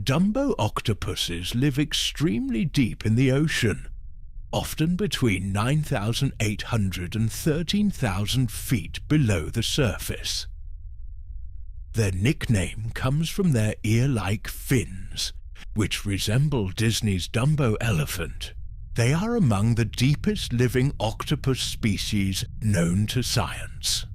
Dumbo octopuses live extremely deep in the ocean, often between 9,800 and 13,000 feet below the surface. Their nickname comes from their ear-like fins, which resemble Disney's Dumbo elephant. They are among the deepest living octopus species known to science.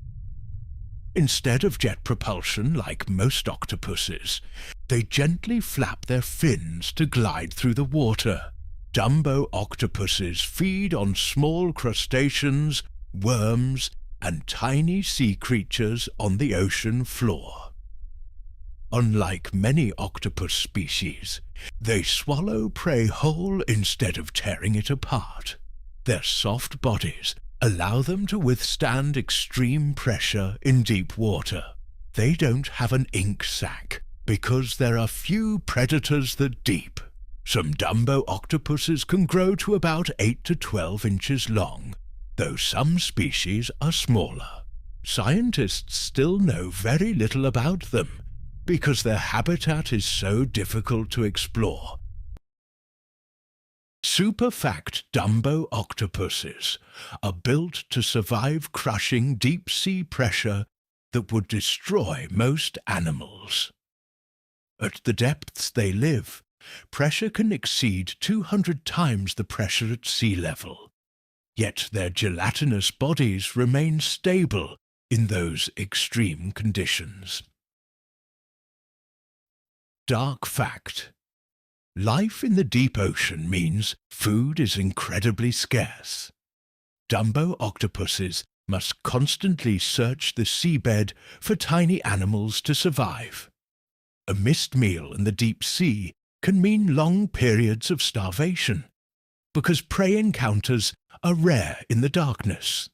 Instead of jet propulsion like most octopuses, they gently flap their fins to glide through the water. Dumbo octopuses feed on small crustaceans, worms, and tiny sea creatures on the ocean floor. Unlike many octopus species, they swallow prey whole instead of tearing it apart. Their soft bodies allow them to withstand extreme pressure in deep water. They don't have an ink sac because there are few predators that deep. Some Dumbo octopuses can grow to about 8 to 12 inches long, though some species are smaller. Scientists still know very little about them because their habitat is so difficult to explore. Super-fact Dumbo octopuses are built to survive crushing deep-sea pressure that would destroy most animals. At the depths they live, pressure can exceed 200 times the pressure at sea level, yet their gelatinous bodies remain stable in those extreme conditions. Dark fact: life in the deep ocean means food is incredibly scarce. Dumbo octopuses must constantly search the seabed for tiny animals to survive. A missed meal in the deep sea can mean long periods of starvation, because prey encounters are rare in the darkness.